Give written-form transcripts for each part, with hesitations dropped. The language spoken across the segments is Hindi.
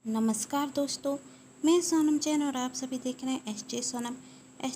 नमस्कार दोस्तों, मैं सोनम जैन और आप सभी देख रहे हैं एस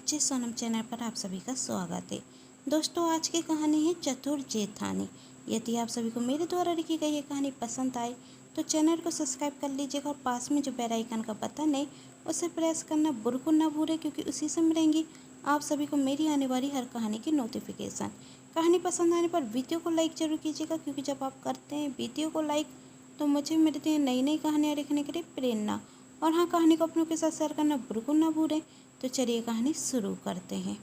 जे सोनम चैनल पर आप सभी का स्वागत है। दोस्तों, आज की कहानी है चतुर जेठानी। यदि आप सभी को मेरे द्वारा लिखी गई ये कहानी पसंद आए तो चैनल को सब्सक्राइब कर लीजिएगा और पास में जो बेल आइकन का बटन है उसे प्रेस करना बिल्कुल ना भूलें, क्योंकि उसी से मिलेंगी आप सभी को मेरी आने वाली हर कहानी की नोटिफिकेशन। कहानी पसंद आने पर वीडियो को लाइक जरूर कीजिएगा, क्योंकि जब आप करते हैं वीडियो को लाइक तो मुझे मिलती है नई नई कहानियाँ लिखने के लिए प्रेरणा। और हाँ, कहानी को अपनों के साथ शेयर करना बिल्कुल ना भूलें। तो चलिए कहानी शुरू करते हैं।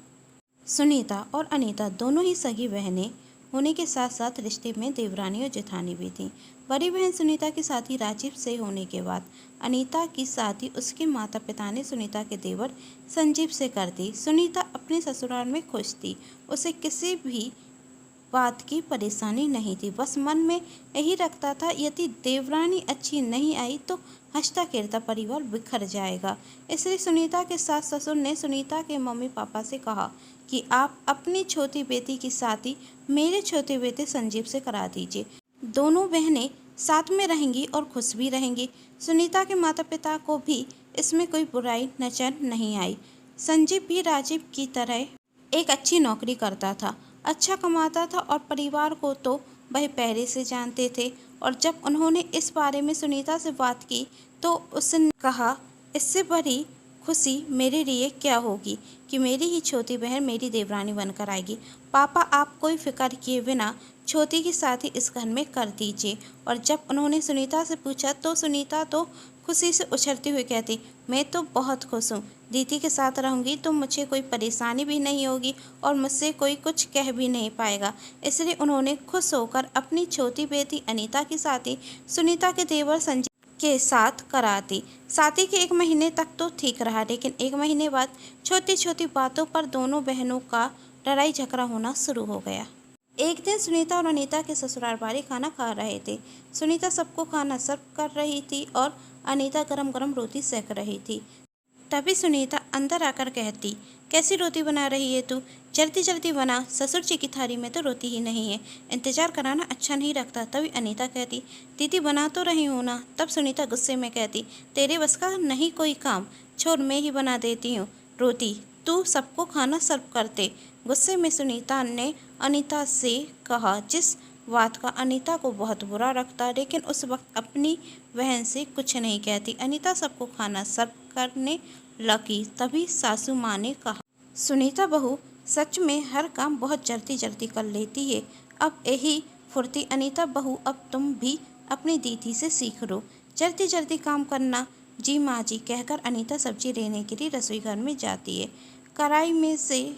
सुनीता और अनीता दोनों ही सगी बहनें होने के साथ साथ रिश्ते में देवरानी और जेठानी भी थीं। बड़ी बहन सुनीता की शादी राजीव से होने के बाद अनीता की शादी उसके माता पिता ने सुनीता के देवर संजीव से कर दी। सुनीता अपने ससुराल में खुश थी, उसे किसी भी बात की परेशानी नहीं थी। बस मन में यही रखता था, यदि देवरानी अच्छी नहीं आई तो हंसता खेलता परिवार बिखर जाएगा। इसलिए सुनीता के सास ससुर ने सुनीता के मम्मी पापा से कहा कि आप अपनी छोटी बेटी की शादी मेरे छोटे बेटे संजीव से करा दीजिए। दोनों बहनें साथ में रहेंगी और खुश भी रहेंगी। सुनीता के माता पिता को भी इसमें कोई बुराई नजर नहीं आई। संजीव भी राजीव की तरह एक अच्छी नौकरी करता था, अच्छा कमाता था और परिवार को तो वह पहले से जानते थे। और जब उन्होंने इस बारे में सुनीता से बात की तो उसने कहा, इससे बड़ी खुशी मेरे लिए क्या होगी कि मेरी ही छोटी बहन मेरी देवरानी बनकर आएगी। पापा, आप कोई फिक्र किए बिना छोटी की शादी इस घर में कर दीजिए। और जब उन्होंने सुनीता से पूछा तो सुनीता तो खुशी से उछलती हुई कहती, मैं तो बहुत खुश हूँ। दीदी के साथ रहूँगी तो मुझे कोई परेशानी भी नहीं होगी और मुझसे कोई कुछ कह भी नहीं पाएगा। इसलिए उन्होंने खुश होकर अपनी छोटी बेटी अनीता की शादी सुनीता के देवर संजीव के साथ करा दी। शादी के 1 महीने तक तो ठीक रहा, लेकिन 1 महीने बाद छोटी छोटी बातों पर दोनों बहनों का लड़ाई झगड़ा होना शुरू हो गया। एक दिन सुनीता और अनीता के ससुराल वाले खाना खा रहे थे। सुनीता सबको खाना सर्व कर रही थी और अनीता गरम गरम रोटी सेक रही थी। तभी सुनीता अंदर आकर कहती, कैसी रोटी बना रही है तू? जल्दी जल्दी बना, ससुर जी की थाली में तो रोटी ही नहीं है, इंतजार कराना अच्छा नहीं लगता। तभी अनीता कहती, दीदी बना तो रही हूँ ना। तब सुनीता गुस्से में कहती, तेरे बस का नहीं कोई काम, छोड़ मैं ही बना देती हूँ रोटी, तू सबको खाना सर्व करते। गुस्से में सुनीता ने अनीता से कहा, जिस बात का अनीता को बहुत बुरा लगता, लेकिन उस वक्त अपनी बहन से कुछ नहीं कहती। अनीता सबको खाना सर्व करने लगी। तभी सासू माँ ने कहा, सुनीता बहू सच में हर काम बहुत जल्दी जल्दी कर लेती है। अब यही फुर्ती अनीता बहू, अब तुम भी अपनी दीदी से सीख लो, जल्दी जल्दी काम करना। जी माँ जी, कहकर अनीता सब्जी लेने के लिए रसोई घर में जाती है। कढ़ाई में से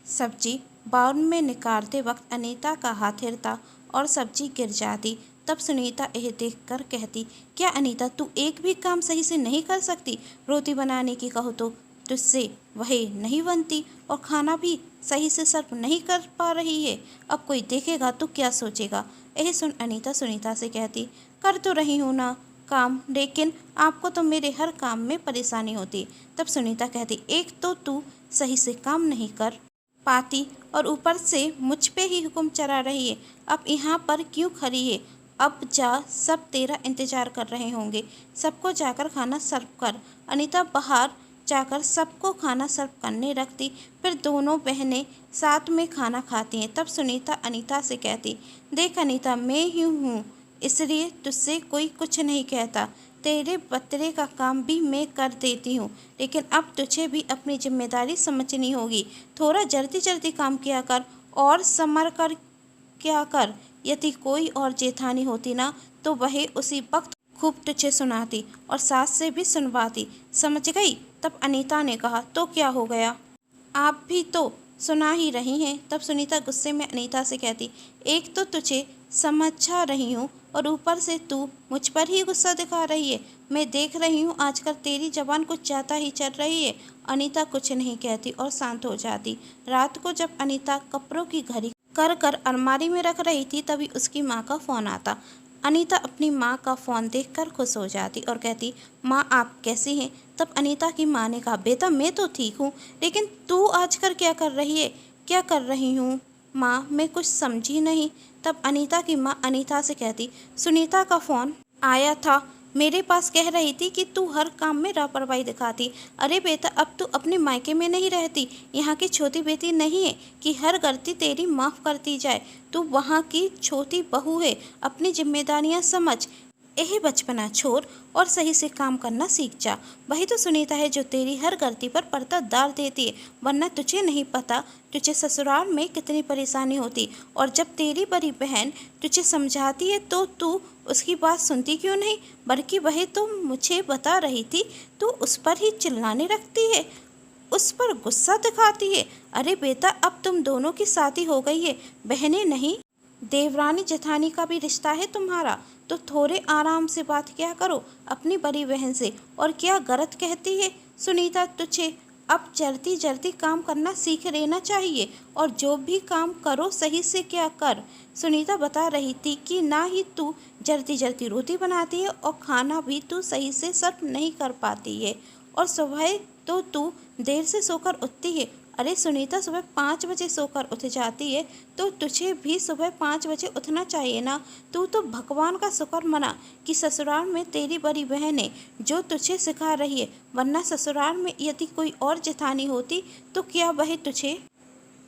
सब्जी बाउल में निकालते वक्त अनीता का हाथ हिलता और सब्जी गिर जाती। तब सुनीता यह देखकर कहती, क्या अनीता तू एक भी काम सही से नहीं कर सकती? रोटी बनाने की कहो तो तुझसे वह नहीं बनती और खाना भी सही से सर्व नहीं कर पा रही है। अब कोई देखेगा तो क्या सोचेगा? यह सुन अनीता सुनीता से कहती, कर तो रही हूँ ना काम, लेकिन आपको तो मेरे हर काम में परेशानी होती। तब सुनीता कहती, एक तो तू सही से काम नहीं कर पाती और ऊपर से मुझ पे ही हुक्म चला रही है। अब यहाँ पर क्यों खड़ी है? अब जा, सब तेरा इंतजार कर रहे होंगे, सबको जाकर खाना सर्व कर। अनीता बाहर जाकर सबको खाना सर्व करने लगती। फिर दोनों बहनें साथ में खाना खाती हैं। तब सुनीता अनीता से कहती, देख अनीता, मैं ही हूँ इसलिए तुझसे कोई कुछ नहीं कहता। तेरे बतरे का काम भी मैं कर देती हूँ, लेकिन अब तुझे भी अपनी जिम्मेदारी समझनी होगी। थोड़ा जल्दी जल्दी काम किया कर और संभल कर क्या कर। यदि कोई और जेठानी होती ना तो वह उसी वक्त खूब तुझे सुनाती और सास से भी सुनवाती, समझ गई? तब अनीता ने कहा, तो क्या हो गया, आप भी तो सुना ही रही हैं। तब सुनीता गुस्से में अनीता से कहती, एक तो तुझे समझा रही हूँ और ऊपर से तू मुझ पर ही गुस्सा दिखा रही है। मैं देख रही हूँ आजकल तेरी जबान कुछ ज़्यादा ही चल रही है। अनीता कुछ नहीं कहती और शांत हो जाती। रात को जब अनीता कपड़ों की घड़ी कर कर अलमारी में रख रही थी, तभी उसकी माँ का फ़ोन आता। अनीता अपनी माँ का फ़ोन देखकर खुश हो जाती और कहती, माँ आप कैसी हैं? तब अनीता की माँ ने कहा, बेटा मैं तो ठीक हूँ, लेकिन तू आजकल क्या कर रही है? क्या कर रही हूँ माँ, मैं कुछ समझी नहीं। तब अनीता की माँ अनीता से कहती, सुनीता का फ़ोन आया था, मेरे पास कह रही थी कि तू हर काम में लापरवाही दिखाती। अरे बेटा, अब तू अपने मायके में नहीं रहती, यहाँ की छोटी बेटी नहीं है कि हर गलती तेरी माफ़ करती जाए। तू वहाँ की छोटी बहू है, अपनी जिम्मेदारियाँ समझ। यही बचपना छोड़ और सही से काम करना सीख जा। वही तो सुनीता है जो तेरी हर गलती पर पर्दा डाल देती है, वरना तुझे नहीं पता तुझे ससुराल में कितनी परेशानी होती। और जब तेरी बड़ी बहन तुझे समझाती है तो तू उसकी बात सुनती क्यों नहीं, बल्कि वही तो मुझे बता रही थी तू उस पर ही चिल्लाने लगती है, उस पर गुस्सा दिखाती है। अरे बेटा, अब तुम दोनों की शादी हो गई है, बहनें नहीं देवरानी जेठानी का भी रिश्ता है तुम्हारा, तो थोड़े आराम से बात किया करो अपनी बड़ी बहन से। और क्या गलत कहती है सुनीता तुझे, अब जल्दी जल्दी काम करना सीख लेना चाहिए, और जो भी काम करो सही से क्या कर। सुनीता बता रही थी कि ना ही तू जल्दी जल्दी रोटी बनाती है और खाना भी तू सही से सर्व नहीं कर पाती है, और सुबह तो तू देर से सोकर उठती है। अरे सुनीता, सुबह 5 बजे सोकर उठ जाती है तो तुझे भी सुबह 5 बजे उठना चाहिए ना। तू तो भगवान का शुक्र मना कि ससुराल में तेरी बड़ी बहन है जो तुझे सिखा रही है, वरना ससुराल में यदि कोई और जेठानी होती तो क्या वह तुझे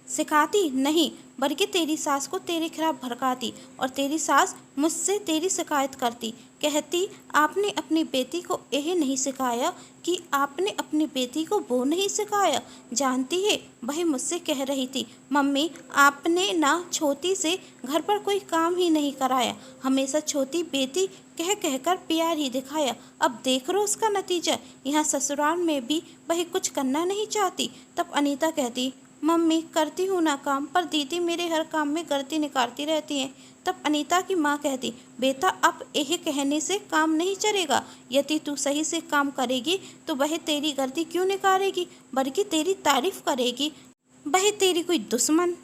सिखाती? नहीं, बल्कि तेरी सास को तेरे खिलाफ भड़काती, और तेरी सास मुझसे तेरी शिकायत करती, कहती आपने अपनी बेटी को यह नहीं सिखाया कि आपने अपनी बेटी को वो नहीं सिखाया। जानती है, वही मुझसे कह रही थी मम्मी आपने ना छोटी से घर पर कोई काम ही नहीं कराया, हमेशा छोटी बेटी कह कहकर प्यार ही दिखाया। अब देख लो उसका नतीजा, यहाँ ससुराल में भी वही कुछ करना नहीं चाहती। तब अनीता कहती मम्मी करती हूँ ना काम, पर दीदी मेरे हर काम में गलती निकालती रहती हैं। तब अनीता की माँ कहती बेटा, अब यह कहने से काम नहीं चलेगा, यदि तू सही से काम करेगी तो वह तेरी गलती क्यों निकालेगी, बल्कि तेरी तारीफ करेगी। वह तेरी कोई दुश्मन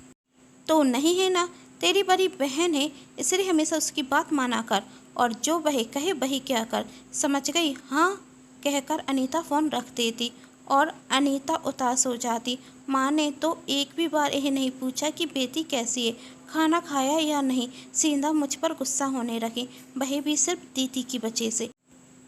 तो नहीं है ना, तेरी बड़ी बहन है, इसलिए हमेशा उसकी बात माना कर, और जो वह कहे वही क्या कर। समझ गई? हाँ कहकर अनीता फ़ोन रख देती और अनीता उदास हो जाती। माँ ने तो एक भी बार यह नहीं पूछा कि बेटी कैसी है, खाना खाया या नहीं, सीधा मुझ पर गुस्सा होने लगी, वह भी सिर्फ दीदी की वजह से।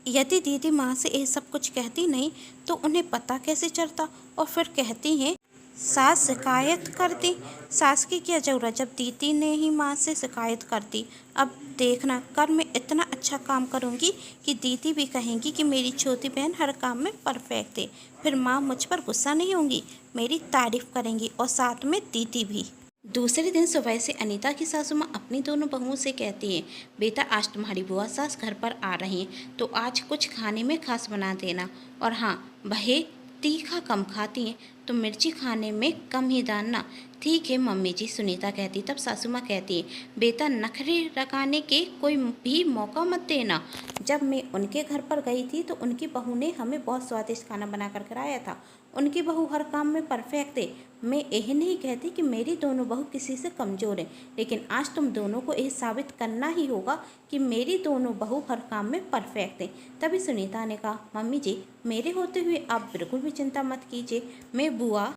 यदि दीदी माँ से यह सब कुछ कहती नहीं तो उन्हें पता कैसे चलता। और फिर कहती हैं सास शिकायत करती, सास की क्या ज़रूरत जब दीदी ने ही माँ से शिकायत करती। अब देखना, कर मैं इतना अच्छा काम करूँगी कि दीदी भी कहेंगी कि मेरी छोटी बहन हर काम में परफेक्ट है। फिर माँ मुझ पर गुस्सा नहीं होंगी, मेरी तारीफ करेंगी, और साथ में दीदी भी। दूसरे दिन सुबह से अनीता की सासू माँ अपनी दोनों बहुओं से कहती हैं बेटा, आज तुम्हारी बुआ सास घर पर आ रही हैं तो आज कुछ खाने में खास बना देना, और हाँ वह तीखा कम खाती हैं तो मिर्ची खाने में कम ही डालना। ठीक है मम्मी जी, सुनीता कहती। तब सासू माँ कहती है बेटा, नखरे लगाने के कोई भी मौका मत देना। जब मैं उनके घर पर गई थी तो उनकी बहू ने हमें बहुत स्वादिष्ट खाना बना कर खिलाया था, उनकी बहू हर काम में परफेक्ट है। मैं यही नहीं कहती कि मेरी दोनों बहू किसी से कमज़ोर है, लेकिन आज तुम दोनों को यह साबित करना ही होगा कि मेरी दोनों बहू हर काम में परफेक्ट है। तभी सुनीता ने कहा मम्मी जी, मेरे होते हुए आप बिल्कुल भी चिंता मत कीजिए, मैं बुआ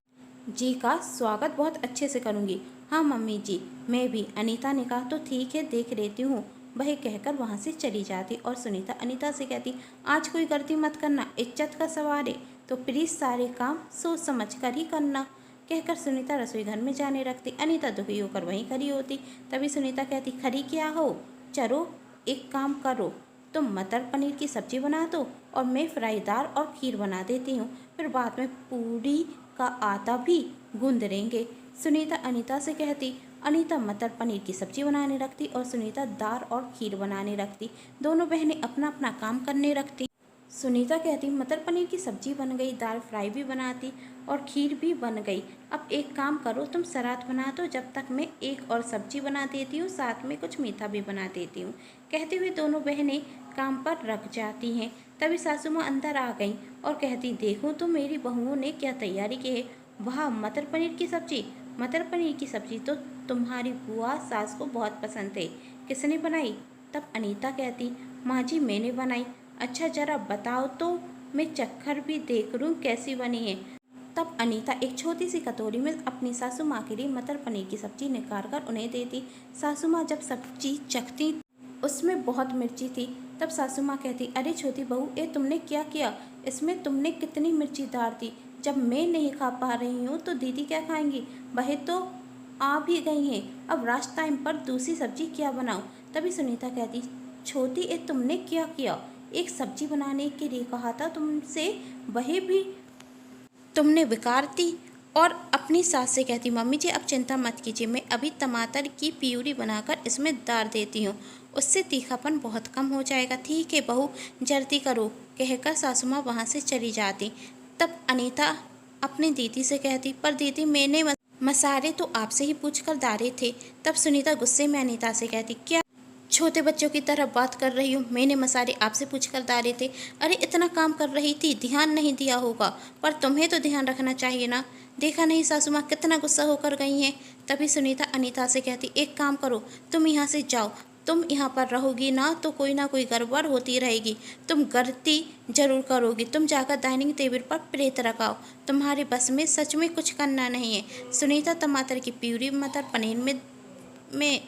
जी का स्वागत बहुत अच्छे से करूँगी। हाँ मम्मी जी, मैं भी। अनीता ने कहा तो ठीक है, देख लेती हूँ। वह कहकर वहाँ से चली जाती और सुनीता अनीता से कहती आज कोई गलती मत करना, इज्जत का सवाल है तो प्लीज़ सारे काम सोच समझ कर ही करना। कहकर सुनीता रसोई घर में जाने रखती। अनीता दुखी होकर वहीं खड़ी होती। तभी सुनीता कहती खड़ी क्या हो, चलो एक काम करो, तुम मटर पनीर की सब्जी बना दो और मैं फ्राई दाल और खीर बना देती हूँ, फिर बाद में पूरी का आटा भी गूंद लेंगे। सुनीता अनीता से कहती। अनीता मटर पनीर की सब्जी बनाने लगती और सुनीता दाल और खीर बनाने लगती। दोनों बहनें अपना अपना काम करने लगती। सुनीता कहती मटर पनीर की सब्जी बन गई, दाल फ्राई भी बनाती और खीर भी बन गई। अब एक काम करो, तुम सलाद बना दो, जब तक मैं एक और सब्जी बना देती हूँ, साथ में कुछ मीठा भी बना देती हूँ। कहते हुए दोनों बहनें काम पर रख जाती हैं। तभी सासू माँ अंदर आ गई और कहती देखो तो मेरी बहुओं ने क्या तैयारी की है, वाह मटर पनीर की सब्जी। मटर पनीर की सब्जी तो तुम्हारी बुआ सास को बहुत पसंद है, किसने बनाई? तब अनीता कहती माँ जी मैंने बनाई। अच्छा जरा बताओ तो मैं चक्कर भी देख लूँ कैसी बनी है। तब अनीता एक छोटी सी कटोरी में अपनी सासू माँ के लिए मटर पनीर की सब्जी निकाल कर उन्हें देती। सासू माँ जब सब्जी चखती उसमें बहुत मिर्ची थी। तब सासू माँ कहती, अरे छोटी बहू, ये तुमने क्या किया? इसमें तुमने कितनी मिर्ची डाल दी? जब मैं नहीं खा पा रही हूँ तो दीदी क्या खाएंगी? वह तो आ भी गई हैं, अब रात टाइम पर दूसरी सब्जी क्या बनाऊँ? तभी सुनीता कहती, छोटी, ये तुमने क्या किया? एक सब्जी बनाने के लिए कहा था तुमसे, वही भी तुमने बेकार दी। और अपनी सास से कहती, मम्मी जी अब चिंता मत कीजिए, मैं अभी टमाटर की प्यूरी बनाकर इसमें डाल देती हूँ, उससे तीखापन बहुत कम हो जाएगा। ठीक है बहू, जल्दी करो, कहकर सासू माँ वहाँ से चली जाती। तब अनीता अपनी दीदी से कहती, पर दीदी मैंने मसाले तो आपसे ही पूछ कर डाले थे। तब सुनीता गुस्से में अनीता से कहती, क्या छोटे बच्चों की तरह बात कर रही हूँ? मैंने मसाले आपसे पूछ कर डाले थे। अरे इतना काम कर रही थी, ध्यान नहीं दिया होगा, पर तुम्हें तो ध्यान रखना चाहिए ना। देखा नहीं सासू माँ कितना गुस्सा होकर गई हैं। तभी सुनीता अनीता से कहती, एक काम करो, तुम यहाँ से जाओ, तुम यहाँ पर रहोगी ना कोई गड़बड़ होती रहेगी, तुम गलती जरूर करोगी। तुम जाकर डाइनिंग टेबल पर प्लेट रखाओ, तुम्हारे बस में सच में कुछ करना नहीं है। सुनीता टमाटर की प्यूरी मटर पनीर में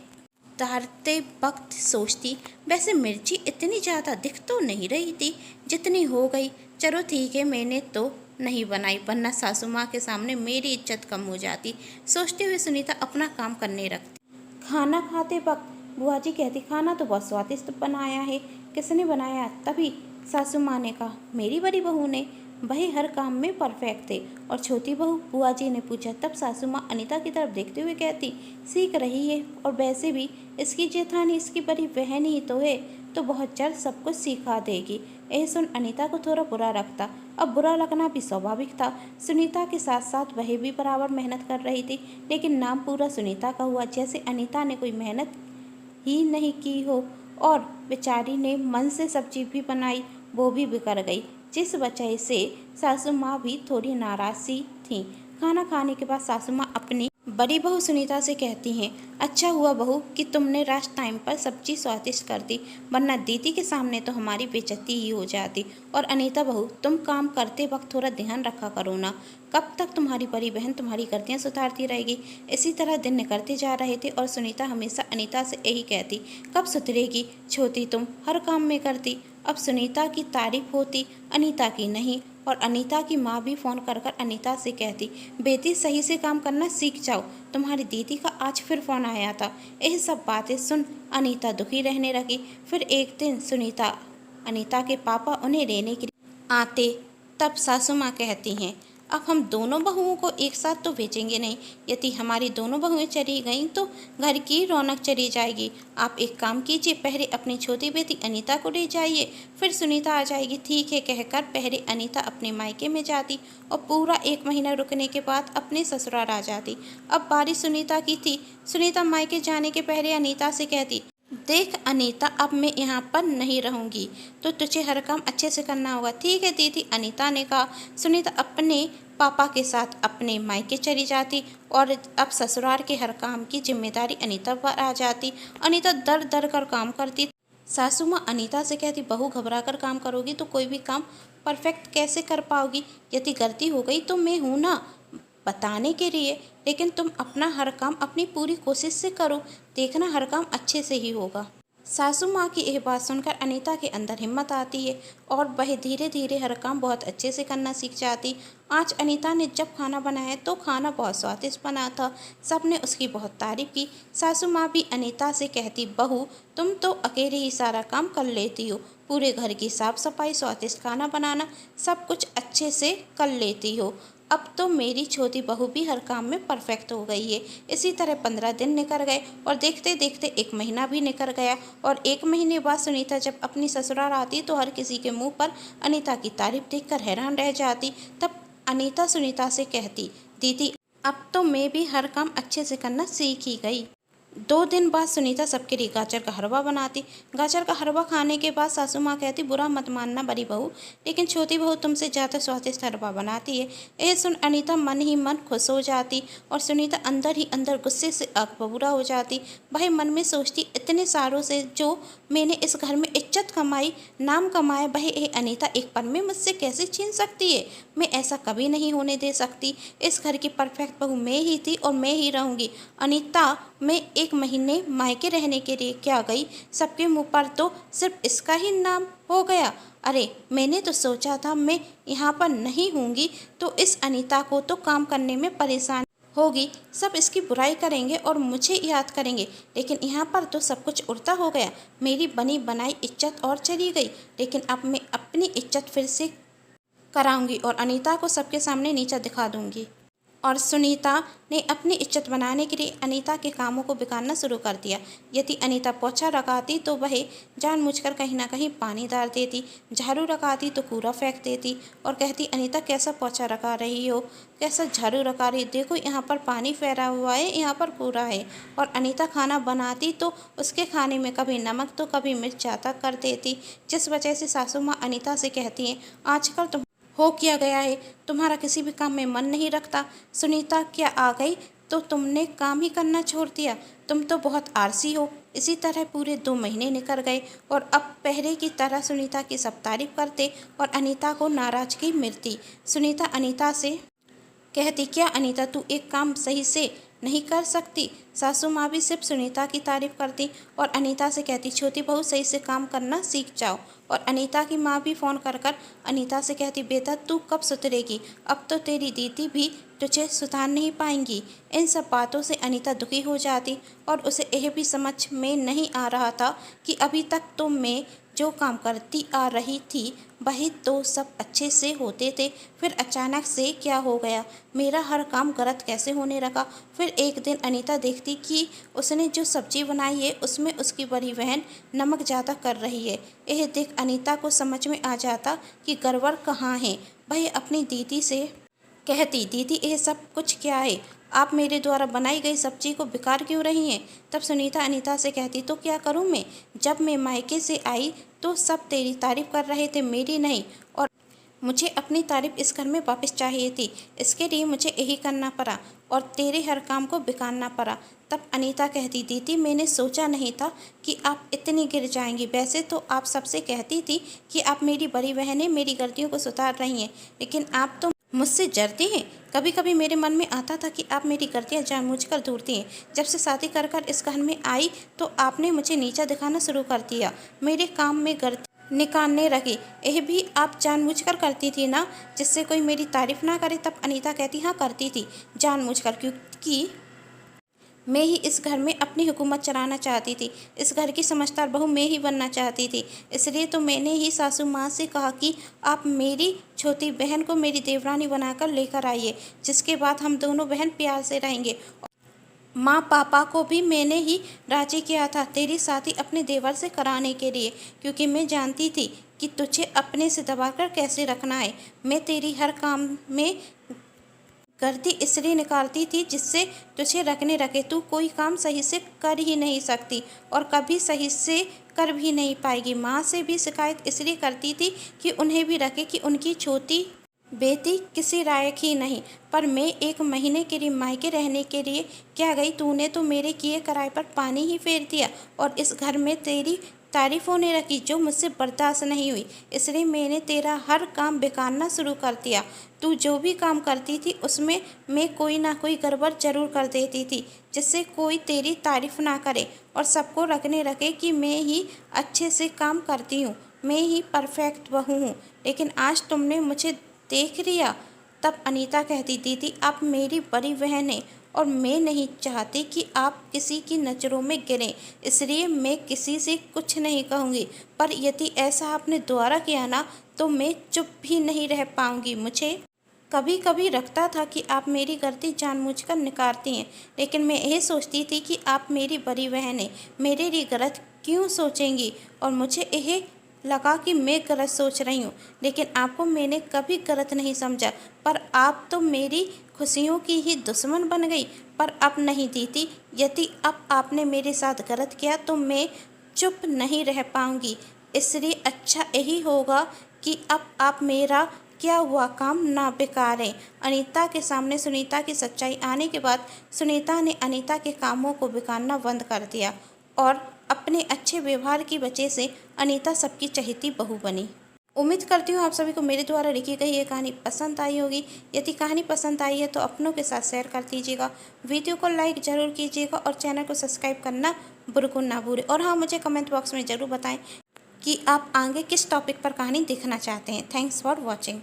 डालते वक्त सोचती, वैसे मिर्ची इतनी ज़्यादा दिख तो नहीं रही थी जितनी हो गई। चलो ठीक है, मैंने तो नहीं बनाई, वरना सासू माँ के सामने मेरी इज्जत कम हो जाती। सोचते हुए सुनीता अपना काम करने लगती। खाना खाते वक्त बुआ जी कहती, खाना तो बहुत स्वादिष्ट बनाया है, किसने बनाया? तभी सासू माँ ने कहा, मेरी बड़ी बहू ने, वही हर काम में परफेक्ट थे। और छोटी बहू? बुआ जी ने पूछा। तब सासू माँ अनीता की तरफ देखते हुए कहती, सीख रही है, और वैसे भी इसकी जेठानी इसकी बड़ी बहन ही तो है, तो बहुत जल्द सब कुछ सिखा देगी। यह सुन अनीता को थोड़ा बुरा लगता। अब बुरा लगना भी स्वाभाविक था। सुनीता के साथ साथ वह भी बराबर मेहनत कर रही थी, लेकिन नाम पूरा सुनीता का हुआ, जैसे अनीता ने कोई मेहनत ही नहीं की हो। और बेचारी ने मन से सब्जी भी बनाई, वो भी बिगड़ गई, जिस वजह से सासू माँ भी थोड़ी नाराज सी थी। खाना खाने के बाद सासू माँ अपनी बड़ी बहू सुनीता से कहती हैं, अच्छा हुआ बहू कि तुमने रात टाइम पर सब्जी स्वादिष्ट कर दी, वरना दीदी के सामने तो हमारी बेइज्जती ही हो जाती। और अनीता बहू, तुम काम करते वक्त थोड़ा ध्यान रखा करो ना, कब तक तुम्हारी बड़ी बहन तुम्हारी गलतियाँ सुधारती रहेगी? इसी तरह दिन निकलते जा रहे थे और सुनीता हमेशा अनीता से यही कहती, कब सुधरेगी छोटी, तुम हर काम में करती। अब सुनीता की तारीफ होती, अनीता की नहीं। और अनीता की माँ भी फ़ोन कर कर अनीता से कहती, बेटी सही से काम करना सीख जाओ, तुम्हारी दीदी का आज फिर फ़ोन आया था। यह सब बातें सुन अनीता दुखी रहने लगी। फिर एक दिन सुनीता अनीता के पापा उन्हें लेने के लिए आते। तब सासू माँ कहती हैं, अब हम दोनों बहुओं को एक साथ तो भेजेंगे नहीं, यदि हमारी दोनों बहुएं चली गईं तो घर की रौनक चली जाएगी। आप एक काम कीजिए, पहले अपनी छोटी बेटी अनीता को ले जाइए, फिर सुनीता आ जाएगी। ठीक है कहकर पहले अनीता अपने मायके में जाती और पूरा 1 महीना रुकने के बाद अपने ससुराल आ जाती। अब बारी सुनीता की थी। सुनीता मायके जाने के पहले अनीता से कहती, देख अनीता, अब मैं यहाँ पर नहीं रहूँगी, तो तुझे हर काम अच्छे से करना होगा। ठीक है दीदी, अनीता ने कहा। सुनीता अपने पापा के साथ अपने मायके चली जाती और अब ससुराल के हर काम की जिम्मेदारी अनीता पर आ जाती। अनीता दर दर कर काम करती। सासू माँ अनीता से कहती, बहू घबरा कर काम करोगी तो कोई भी काम परफेक्ट कैसे कर पाओगी? यदि गलती हो गई तो मैं हूँ ना बताने के लिए, लेकिन तुम अपना हर काम अपनी पूरी कोशिश से करो, देखना हर काम अच्छे से ही होगा। सासू माँ की यह बात सुनकर अनीता के अंदर हिम्मत आती है और वह धीरे धीरे हर काम बहुत अच्छे से करना सीख जाती। आज अनीता ने जब खाना बनाया तो खाना बहुत स्वादिष्ट बना था। सबने उसकी बहुत तारीफ की। सासू माँ भी अनीता से कहती, बहू तुम तो अकेले ही सारा काम कर लेती हो, पूरे घर की साफ सफाई, स्वादिष्ट खाना बनाना, सब कुछ अच्छे से कर लेती हो। अब तो मेरी छोटी बहू भी हर काम में परफेक्ट हो गई है। इसी तरह 15 दिन निकल गए और देखते देखते 1 महीना भी निकल गया। और 1 महीने बाद सुनीता जब अपनी ससुराल आती तो हर किसी के मुंह पर अनीता की तारीफ देखकर हैरान रह जाती। तब अनीता सुनीता से कहती, दीदी अब तो मैं भी हर काम अच्छे से करना सीख ही गई। 2 दिन बाद सुनीता सबके लिए गाजर का हलवा बनाती। गाजर का हलवा खाने के बाद सासू माँ कहती, बुरा मत मानना बड़ी बहू, लेकिन छोटी बहू तुमसे ज़्यादा स्वादिष्ट हलवा बनाती है। यह सुन अनीता मन ही मन खुश हो जाती और सुनीता अंदर ही अंदर गुस्से से आग बबूला हो जाती। भाई मन में सोचती, इतने सालों से जो मैंने इस घर में इज्जत कमाई, नाम कमाया, भाई ये अनीता एक पल में मुझसे कैसे छीन सकती है? मैं ऐसा कभी नहीं होने दे सकती। इस घर की परफेक्ट बहू मैं ही थी और मैं ही रहूँगी। अनीता मैं 1 महीने मायके रहने के लिए क्या गई, सबके मुंह पर तो सिर्फ इसका ही नाम हो गया। अरे मैंने तो सोचा था मैं यहाँ पर नहीं होंगी तो इस अनीता को तो काम करने में परेशान होगी, सब इसकी बुराई करेंगे और मुझे याद करेंगे, लेकिन यहाँ पर तो सब कुछ उल्टा हो गया। मेरी बनी बनाई इज्जत और चली गई, लेकिन अब मैं अपनी इज्जत फिर से कराऊंगी और अनीता को सबके सामने नीचा दिखा दूंगी। और सुनीता ने अपनी इज्जत बनाने के लिए अनीता के कामों को बिगाड़ना शुरू कर दिया। यदि अनीता पोछा लगाती तो वह जानबूझकर कहीं ना कहीं पानी डाल देती, झाड़ू लगाती तो कूड़ा फेंक देती और कहती अनीता कैसा पोछा लगा रही हो, कैसा झाड़ू लगा रही, देखो यहाँ पर पानी फैला हुआ है, यहाँ पर कूड़ा है। और अनीता खाना बनाती तो उसके खाने में कभी नमक तो कभी मिर्च ज़्यादा कर देती, जिस वजह से सासू माँ अनीता से कहती हैं आजकल तुम हो किया गया है, तुम्हारा किसी भी काम में मन नहीं रखता। सुनीता क्या आ गई तो तुमने काम ही करना छोड़ दिया, तुम तो बहुत आलसी हो। इसी तरह पूरे 2 महीने निकल गए और अब पहले की तरह सुनीता की सब तारीफ करते और अनीता को नाराजगी मिलती। सुनीता अनीता से कहती क्या अनीता तू एक काम सही से नहीं कर सकती। सासू माँ भी सिर्फ सुनीता की तारीफ करती और अनीता से कहती छोटी बहू सही से काम करना सीख जाओ। और अनीता की माँ भी फ़ोन कर कर अनीता से कहती बेटा तू कब सुधरेगी, अब तो तेरी दीदी भी तुझे सुधार नहीं पाएंगी। इन सब बातों से अनीता दुखी हो जाती और उसे यह भी समझ में नहीं आ रहा था कि अभी तक तो मैं जो काम करती आ रही थी वही तो सब अच्छे से होते थे, फिर अचानक से क्या हो गया, मेरा हर काम गलत कैसे होने लगा। फिर एक दिन अनीता देखती कि उसने जो सब्जी बनाई है उसमें उसकी बड़ी बहन नमक ज़्यादा कर रही है। यह देख अनीता को समझ में आ जाता कि गड़बड़ कहाँ है। वह अपनी दीदी से कहती दीदी यह सब कुछ क्या है, आप मेरे द्वारा बनाई गई सब्जी को बेकार क्यों रही हैं। तब सुनीता अनीता से कहती तो क्या करूं मैं, जब मैं मायके से आई तो सब तेरी तारीफ कर रहे थे मेरी नहीं, और मुझे अपनी तारीफ इस घर में वापस चाहिए थी, इसके लिए मुझे यही करना पड़ा और तेरे हर काम को बिगाड़ना पड़ा। तब अनीता कहती दीदी मैंने सोचा नहीं था कि आप इतनी गिर जाएंगी, वैसे तो आप सबसे कहती थी कि आप मेरी बड़ी बहन हैं, मेरी गलतियों को सुधार रही हैं, लेकिन आप तो मुझसे डरती हैं। कभी कभी मेरे मन में आता था कि आप मेरी गलतियाँ जानबूझकर ढूंढती हैं। जब से शादी कर कर इस घर में आई तो आपने मुझे नीचा दिखाना शुरू कर दिया, मेरे काम में गलती निकालने लगी। यह भी आप जानबूझकर करती थी ना, जिससे कोई मेरी तारीफ ना करे। तब अनीता कहती हाँ करती थी जानबूझकर, क्योंकि मैं ही इस घर में अपनी हुकूमत चलाना चाहती थी, इस घर की समझदार बहू मैं ही बनना चाहती थी। इसलिए तो मैंने ही सासू माँ से कहा कि आप मेरी छोटी बहन को मेरी देवरानी बनाकर लेकर आइए, जिसके बाद हम दोनों बहन प्यार से रहेंगे। माँ पापा को भी मैंने ही राजी किया था तेरी शादी अपने देवर से कराने के लिए, क्योंकि मैं जानती थी कि तुझे अपने से दबाकर कैसे रखना है। मैं तेरी हर काम में गलती इसलिए निकालती थी जिससे तुझे रखने रखे, तू कोई काम सही से कर ही नहीं सकती और कभी सही से कर भी नहीं पाएगी। माँ से भी शिकायत इसलिए करती थी कि उन्हें भी रखे कि उनकी छोटी बेटी किसी लायक ही नहीं। पर मैं 1 महीने के लिए मायके रहने के लिए क्या गई, तूने तो मेरे किए कराए पर पानी ही फेर दिया और इस घर में तेरी तारीफ होने लगी जो मुझसे बर्दाश्त नहीं हुई। इसलिए मैंने तेरा हर काम बिगाड़ना शुरू कर दिया। तू जो भी काम करती थी उसमें मैं कोई ना कोई गड़बड़ जरूर कर देती थी, जिससे कोई तेरी तारीफ ना करे और सबको रखने रखे कि मैं ही अच्छे से काम करती हूँ, मैं ही परफेक्ट बहू हूँ। लेकिन आज तुमने मुझे देख लिया। तब अनीता कहती दीदी आप मेरी बड़ी बहन हैं और मैं नहीं चाहती कि आप किसी की नज़रों में गिरें, इसलिए मैं किसी से कुछ नहीं कहूँगी। पर यदि ऐसा आपने दोबारा किया ना तो मैं चुप भी नहीं रह पाऊँगी। मुझे कभी कभी लगता था कि आप मेरी गलती जानबूझकर निकालती हैं, लेकिन मैं यह सोचती थी कि आप मेरी बड़ी बहन हैं, मेरे लिए गलत क्यों सोचेंगी, और मुझे यह लगा कि मैं गलत सोच रही हूँ। लेकिन आपको मैंने कभी गलत नहीं समझा, पर आप तो मेरी खुशियों की ही दुश्मन बन गई। पर अब नहीं दीदी, यदि अब आपने मेरे साथ गलत किया तो मैं चुप नहीं रह पाऊँगी, इसलिए अच्छा यही होगा कि अब आप मेरा क्या हुआ काम ना बेकारें। अनीता के सामने सुनीता की सच्चाई आने के बाद सुनीता ने अनीता के कामों को बिगाड़ना बंद कर दिया और अपने अच्छे व्यवहार की वजह से अनीता सबकी चहेती बहू बनी। उम्मीद करती हूँ आप सभी को मेरे द्वारा लिखी गई ये कहानी पसंद आई होगी। यदि कहानी पसंद आई है तो अपनों के साथ शेयर कर दीजिएगा, वीडियो को लाइक ज़रूर कीजिएगा और चैनल को सब्सक्राइब करना बिल्कुल ना भूलें। और हाँ, मुझे कमेंट बॉक्स में ज़रूर बताएं कि आप आगे किस टॉपिक पर कहानी देखना चाहते हैं। Thanks for watching.